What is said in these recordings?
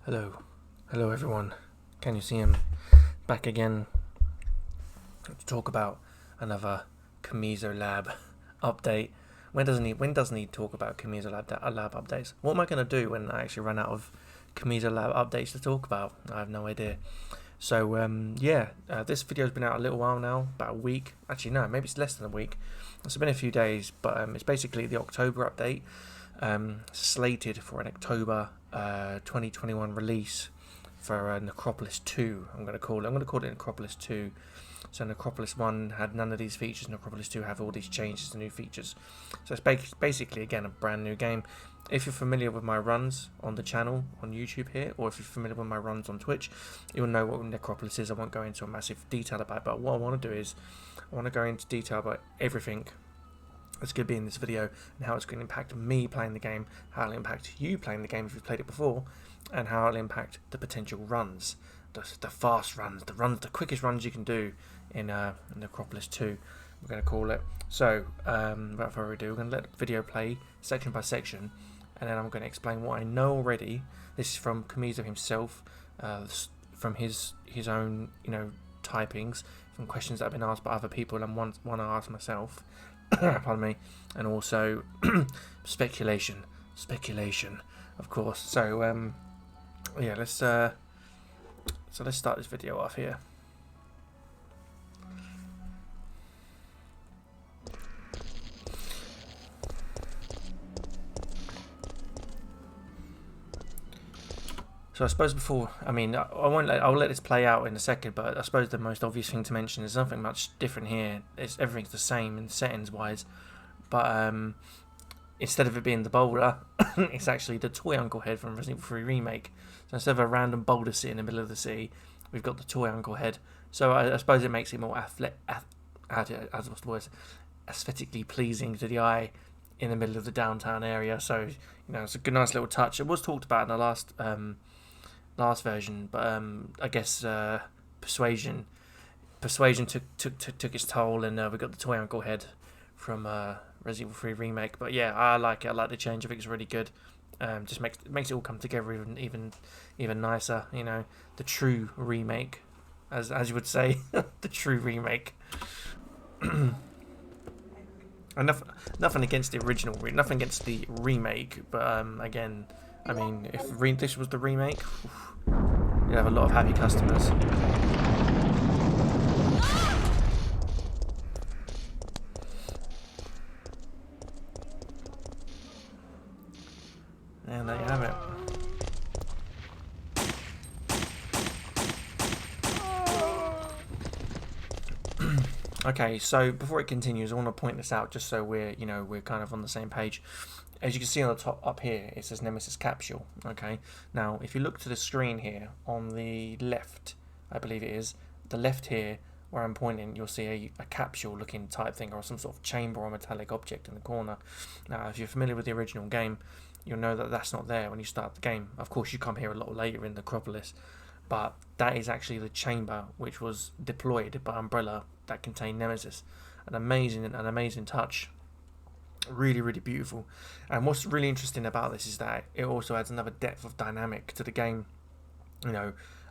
Hello everyone. Can you see him? Back again to talk about another KOMIZO lab update. When doesn't he talk about KOMIZO lab updates? What am I going to do when I actually run out of KOMIZO lab updates to talk about? I have no idea. So this video's been out a little while now, about a week. Actually no, maybe it's less than a week. It's been a few days, but it's basically the October update, slated for an October 2021 release for Necropolis 2. I'm going to call it Necropolis 2. So Necropolis 1 had none of these features. Necropolis 2 have all these changes and new features. So it's basically, again, a brand new game. If you're familiar with my runs on the channel on YouTube here, or if you're familiar with my runs on Twitch, you'll know what Necropolis is. I won't go into a massive detail about it, but what I want to do is I want to go into detail about everything that's going to be in this video and how it's going to impact me playing the game, how it'll impact you playing the game if you've played it before, and how it'll impact the potential runs, the fast runs, the quickest runs you can do in Necropolis 2, we're going to call it. So without further ado, we're going to let the video play section by section, and then I'm going to explain what I know already. This is from KOMIZO himself, from his own typings, from questions that have been asked by other people and one I asked myself. Pardon me, and also speculation, of course. So yeah, let's start this video off here. So I suppose before, I'll let this play out in a second, but I suppose the most obvious thing to mention is nothing much different here. Everything's the same in settings wise, but instead of it being the boulder, it's actually the toy uncle head from Resident Evil 3 Remake. So instead of a random boulder sitting in the middle of the sea, we've got the toy uncle head. So I suppose it makes it more aesthetically pleasing to the eye in the middle of the downtown area. So it's a good, nice little touch. It was talked about in the last version, but I guess persuasion took its toll, and we got the toy uncle head from Resident Evil 3 Remake. But yeah, I like it. I like the change. I think it's really good. Just makes it all come together even nicer. The true remake, as you would say, the true remake. Nothing against the original, nothing against the remake, but again, if this was the remake, you'd have a lot of happy customers. And there you have it. Okay, so before it continues, I want to point this out just so we're kind of on the same page. As you can see on the top up here, it says Nemesis Capsule. Okay, now if you look to the screen here on the left, I believe it is the left here where I'm pointing, you'll see a capsule looking type thing, or some sort of chamber or metallic object in the corner. Now if you're familiar with the original game, you'll know that that's not there when you start the game. Of course, you come here a lot later in Necropolis, but that is actually the chamber which was deployed by Umbrella that contained Nemesis. An amazing touch. Really, really beautiful. And what's really interesting about this is that it also adds another depth of dynamic to the game.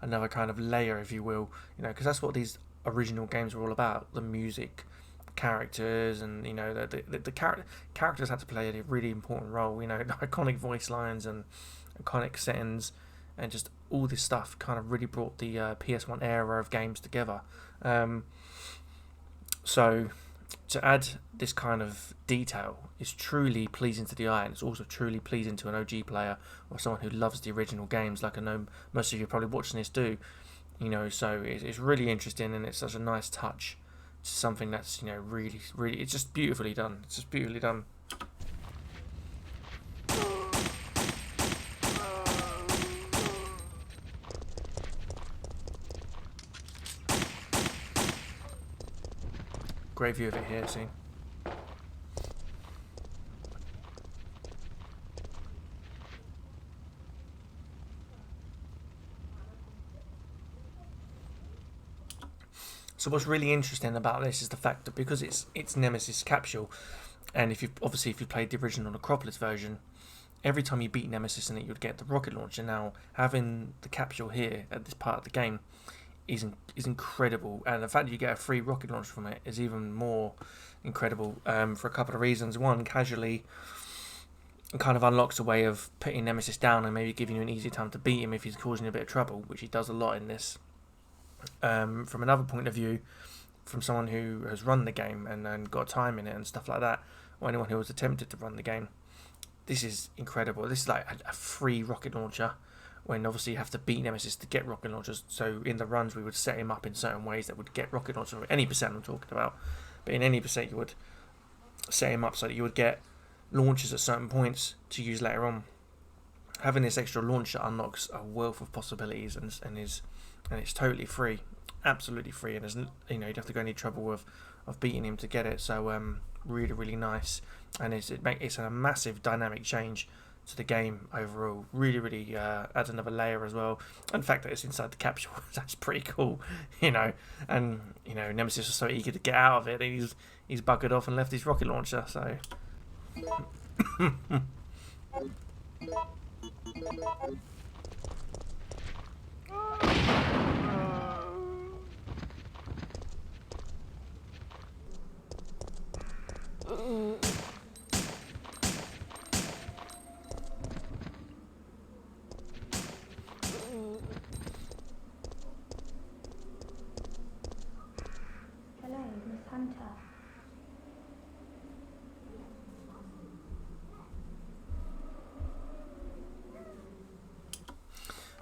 Another kind of layer, if you will. Because that's what these original games were all about. The music, characters, and the characters had to play a really important role. The iconic voice lines and iconic settings, and just all this stuff kind of really brought the PS1 era of games together. So to add this kind of detail is truly pleasing to the eye, and it's also truly pleasing to an OG player or someone who loves the original games, like I know most of you probably watching this do. So it's really interesting, and it's such a nice touch to something that's really, it's just beautifully done. It's just beautifully done. Great view of it here, see? So what's really interesting about this is the fact that because it's Nemesis Capsule, and if you played the original Necropolis version, every time you beat Nemesis in it, you'd get the rocket launcher. Now, having the capsule here at this part of the game is incredible, and the fact that you get a free rocket launcher from it is even more incredible for a couple of reasons. One, casually, it kind of unlocks a way of putting Nemesis down and maybe giving you an easier time to beat him if he's causing you a bit of trouble, which he does a lot in this. From another point of view, from someone who has run the game and got time in it and stuff like that, or anyone who was attempted to run the game, this is incredible. This is like a free rocket launcher, when obviously you have to beat Nemesis to get rocket launchers. So in the runs we would set him up in certain ways that would get rocket launchers, or any percent I'm talking about, but in any percent you would set him up so that you would get launches at certain points to use later on. Having this extra launcher unlocks a wealth of possibilities, and it's totally free, absolutely free, and there's, you know, you'd have to go any trouble of beating him to get it. So really, really nice, and it's a massive dynamic change to the game overall. Really, really adds another layer as well. And the fact that it's inside the capsule, that's pretty cool, you know. And you know, Nemesis was so eager to get out of it, he's buggered off and left his rocket launcher. So. Hello, Miss Hunter.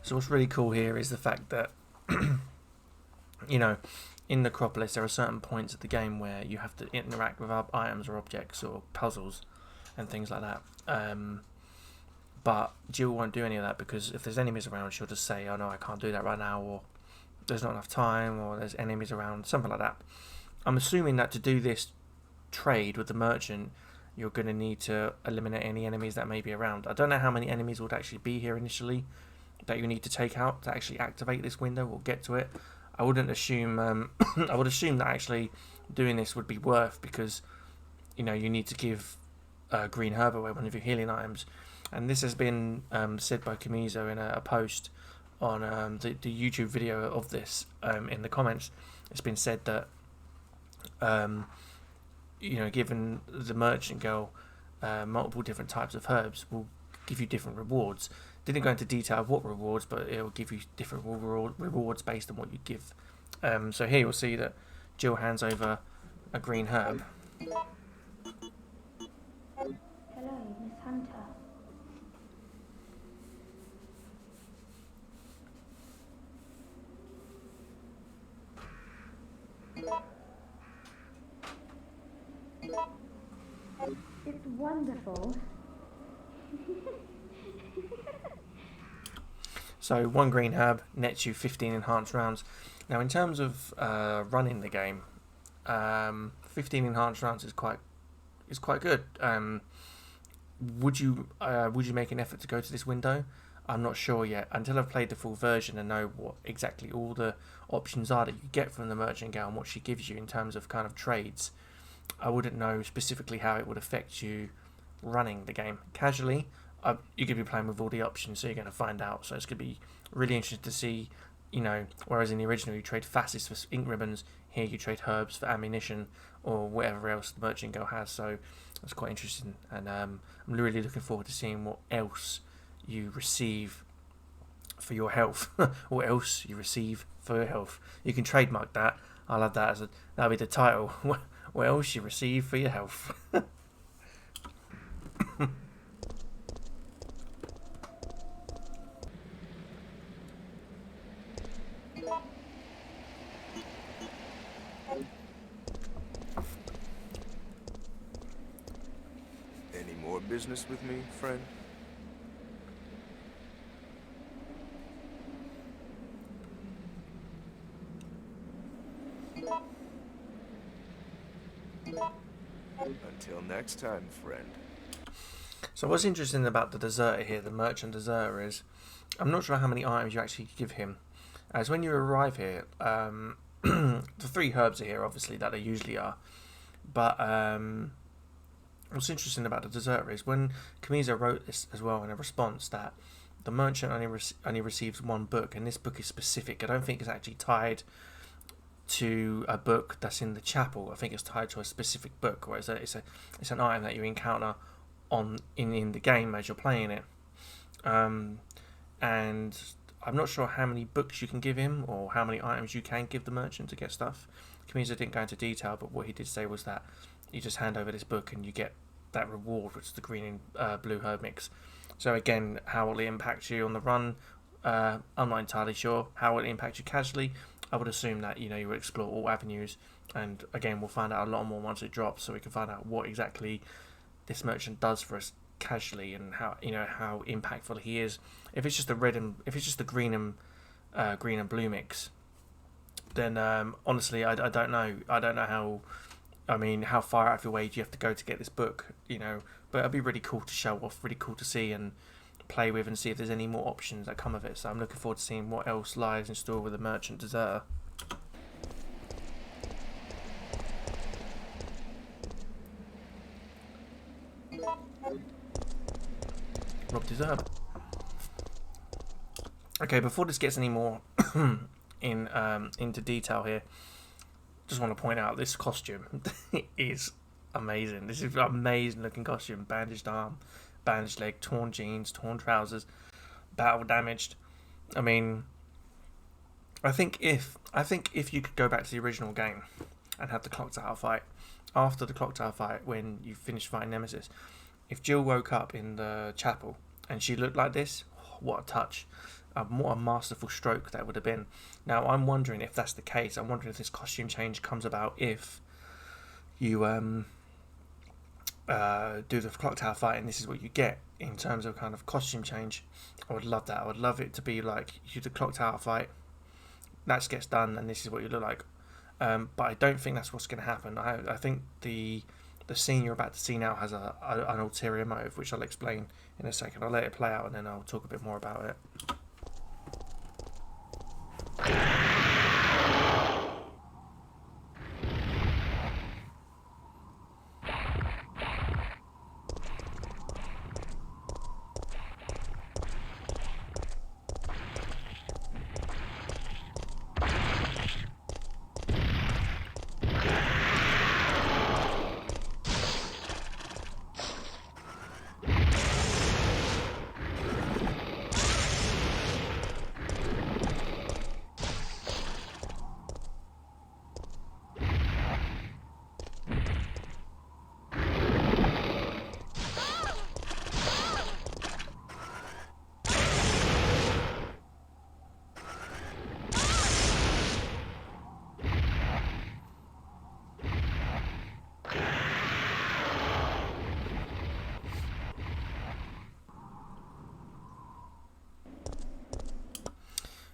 So what's really cool here is the fact that, you know, in Necropolis there are certain points of the game where you have to interact with items or objects or puzzles and things like that. But Jill won't do any of that, because if there's enemies around, she'll just say, oh no, I can't do that right now, or there's not enough time, or there's enemies around, something like that. I'm assuming that to do this trade with the merchant, you're going to need to eliminate any enemies that may be around. I don't know how many enemies would actually be here initially that you need to take out to actually activate this window or get to it. I wouldn't assume I would assume that actually doing this would be worth, because you know, you need to give green herb away, one of your healing items. And this has been said by KOMIZO in a post on the YouTube video of this. In the comments, it's been said that you know, given the merchant girl multiple different types of herbs will give you different rewards. Didn't go into detail of what rewards, but it will give you different rewards based on what you give. So here you'll see that Jill hands over a green herb. Hello, Miss Hunter. It's wonderful. So one green herb nets you 15 enhanced rounds. Now in terms of running the game, 15 enhanced rounds is quite good. Would you make an effort to go to this window? I'm not sure yet, until I've played the full version and know what exactly all the options are that you get from the merchant girl and what she gives you in terms of kind of trades. I wouldn't know specifically how it would affect you running the game. Casually, you're going to be playing with all the options, so you're going to find out. So it's going to be really interesting to see, you know, whereas in the original you trade facets for ink ribbons, here you trade herbs for ammunition or whatever else the merchant girl has. So that's quite interesting, and I'm really looking forward to seeing what else you receive for your health. What else you receive for your health. You can trademark that. I'll have that as that'll be the title. What else you receive for your health. Any more business with me, friend? Until next time, friend. So what's interesting about the deserter here, the merchant deserter, is I'm not sure how many items you actually give him. As when you arrive here, the 3 herbs are here, obviously, that they usually are. But what's interesting about the Deserter is when KOMIZO wrote this as well in a response that the merchant only receives one book, and this book is specific. I don't think it's actually tied to a book that's in the chapel. I think it's tied to a specific book, where it's an item that you encounter in the game as you're playing it. And I'm not sure how many books you can give him or how many items you can give the merchant to get stuff. KOMIZO didn't go into detail, but what he did say was that you just hand over this book and you get that reward, which is the green and blue herb mix. So again, how will it impact you on the run? I'm not entirely sure. How will it impact you casually? I would assume that you will explore all avenues, and again, we'll find out a lot more once it drops, so we can find out what exactly this merchant does for us casually, and how how impactful he is. If it's just the green and blue mix, then honestly, I don't know. I don't know how. I mean, how far out of your way do you have to go to get this book? But it'd be really cool to show off, really cool to see and play with, and see if there's any more options that come of it. So I'm looking forward to seeing what else lies in store with the Merchant Deserter. Rob Deserter. Okay, before this gets any more into detail here, just want to point out this costume is amazing. This is an amazing looking costume. Bandaged arm, bandaged leg, torn jeans, torn trousers, battle damaged. I mean, I think if you could go back to the original game and have the clock tower fight, after the clock tower fight, when you finish fighting Nemesis, if Jill woke up in the chapel and she looked like this, what a touch. What a masterful stroke that would have been. Now, I'm wondering if that's the case. I'm wondering if this costume change comes about if you do the clock tower fight and this is what you get in terms of kind of costume change. I would love that. I would love it to be like you do the clock tower fight, that gets done, and this is what you look like. But I don't think that's what's going to happen. I think the scene you're about to see now has an ulterior motive, which I'll explain in a second. I'll let it play out and then I'll talk a bit more about it.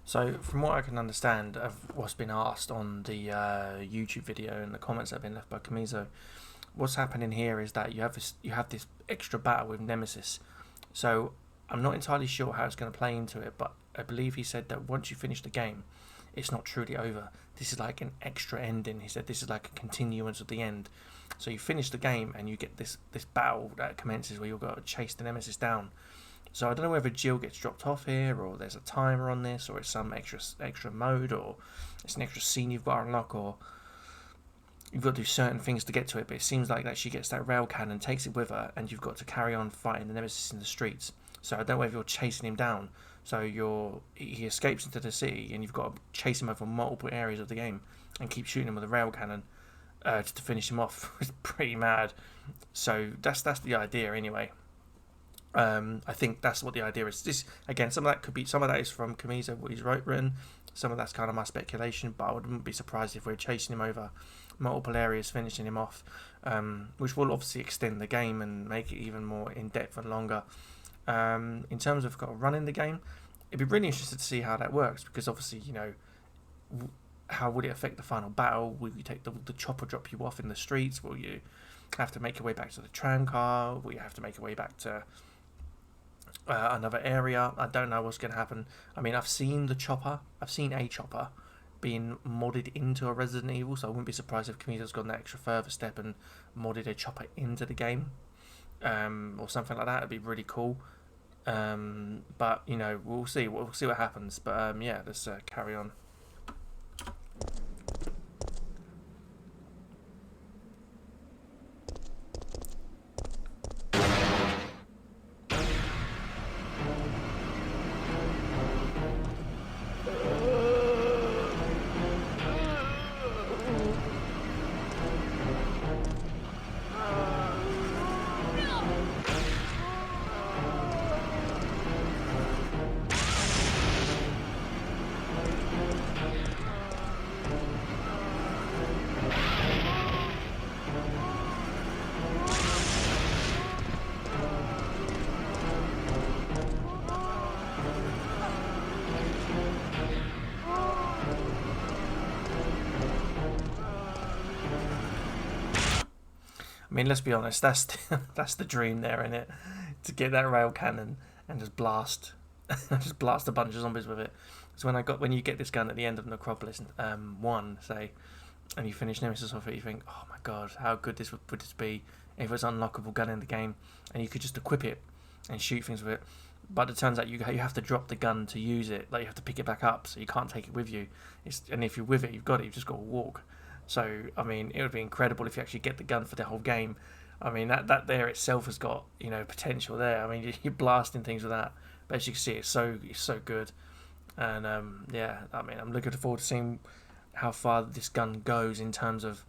So, from what I can understand of what's been asked on the YouTube video and the comments that have been left by KOMIZO, what's happening here is that you have this extra battle with Nemesis. So, I'm not entirely sure how it's going to play into it, but I believe he said that once you finish the game, it's not truly over. This is like an extra ending. He said this is like a continuance of the end. So you finish the game and you get this battle that commences where you've got to chase the Nemesis down. So I don't know whether Jill gets dropped off here, or there's a timer on this, or it's some extra mode, or it's an extra scene you've got to unlock, or you've got to do certain things to get to it. But it seems like that she gets that rail cannon, takes it with her, and you've got to carry on fighting the Nemesis in the streets. So I don't know if you're chasing him down. So he escapes into the city, and you've got to chase him over multiple areas of the game and keep shooting him with a rail cannon to finish him off. It's pretty mad. So that's the idea anyway. I think that's what the idea is. This again, some of that is from KOMIZO, what he's written. Some of that's kind of my speculation, but I wouldn't be surprised if we're chasing him over multiple areas, finishing him off, which will obviously extend the game and make it even more in depth and longer. In terms of running the game, it'd be really interesting to see how that works, because obviously, how would it affect the final battle? Will you take the chopper drop you off in the streets? Will you have to make your way back to the tram car? Will you have to make your way back to another area? I don't know what's going to happen. I mean, I've seen a chopper being modded into a Resident Evil, so I wouldn't be surprised if KOMIZO's gone that extra further step and modded a chopper into the game. or something like that. It'd be really cool. But you know, we'll see. We'll see what happens. But yeah, let's carry on. I mean, let's be honest. That's the dream there, isn't it? To get that rail cannon and just blast, just blast a bunch of zombies with it. So when you get this gun at the end of Necropolis 1, say, and you finish Nemesis off it, you think, oh my god, how good would this be if it was an unlockable gun in the game, and you could just equip it and shoot things with it. But it turns out you have to drop the gun to use it. Like, you have to pick it back up, so you can't take it with you. And if you're with it, you've just got to walk. So, I mean, it would be incredible if you actually get the gun for the whole game. I mean, that there itself has got, you know, potential there. I mean, you're blasting things with that. But as you can see, it's so good. And, yeah, I mean, I'm looking forward to seeing how far this gun goes in terms of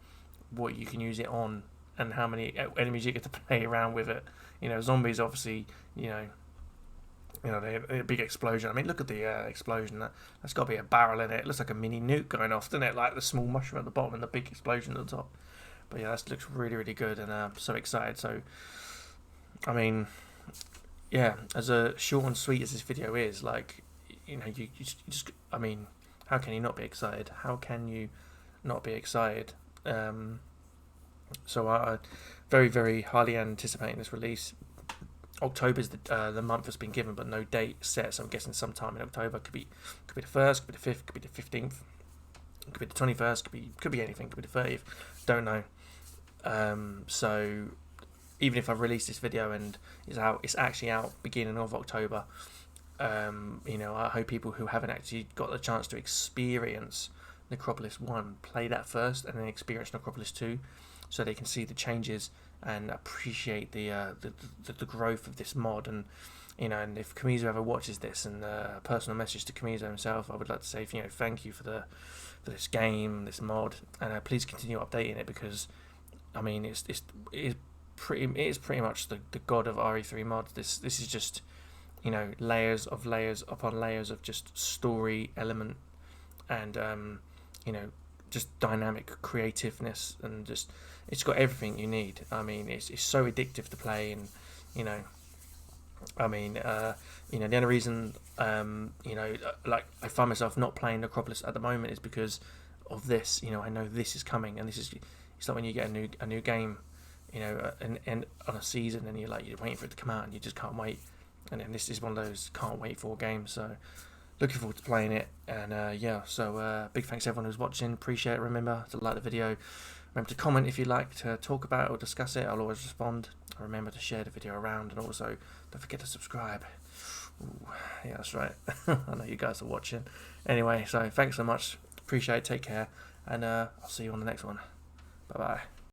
what you can use it on and how many enemies you get to play around with it. You know, zombies, obviously, you know, a big explosion. I mean, look at the explosion. That's got to be a barrel in it. It looks like a mini nuke going off, doesn't it? Like the small mushroom at the bottom and the big explosion at the top. But yeah, that looks really, really good, and I'm so excited. So, I mean, yeah, as short and sweet as this video is, like, you know, you just, I mean, how can you not be excited? How can you not be excited? So I very, very highly anticipating this release. October's the month that's been given, but no date set. So I'm guessing sometime in October. Could be the 1st, could be the 5th, could be the 15th, could be the 21st, could be anything, could be the 30th. Don't know. So even if I release this video and it's actually out beginning of October. You know, I hope people who haven't actually got the chance to experience Necropolis 1 play that first, and then experience Necropolis 2, so they can see the changes and appreciate the growth of this mod. And you know, and if KOMIZO ever watches this, and a personal message to KOMIZO himself, I would like to say, you know, thank you for this game, this mod, and please continue updating it, because I mean, it is pretty much the god of RE3 mods. This is just, you know, layers upon layers of just story element, and you know, just dynamic creativeness, and just it's got everything you need. I mean, it's so addictive to play, and you know, I mean, you know, the only reason you know, like, I find myself not playing Necropolis at the moment is because of this. You know, I know this is coming, and it's like when you get a new game, you know, and on a season, and you're waiting for it to come out, and you just can't wait. And then this is one of those can't wait for games. So looking forward to playing it. And yeah, so big thanks to everyone who's watching. Appreciate it. Remember to like the video. Remember to comment if you'd like to talk about it or discuss it. I'll always respond. Remember to share the video around, and also don't forget to subscribe. Ooh, yeah, that's right. I know you guys are watching. Anyway, so thanks so much. Appreciate it. Take care. And I'll see you on the next one. Bye-bye.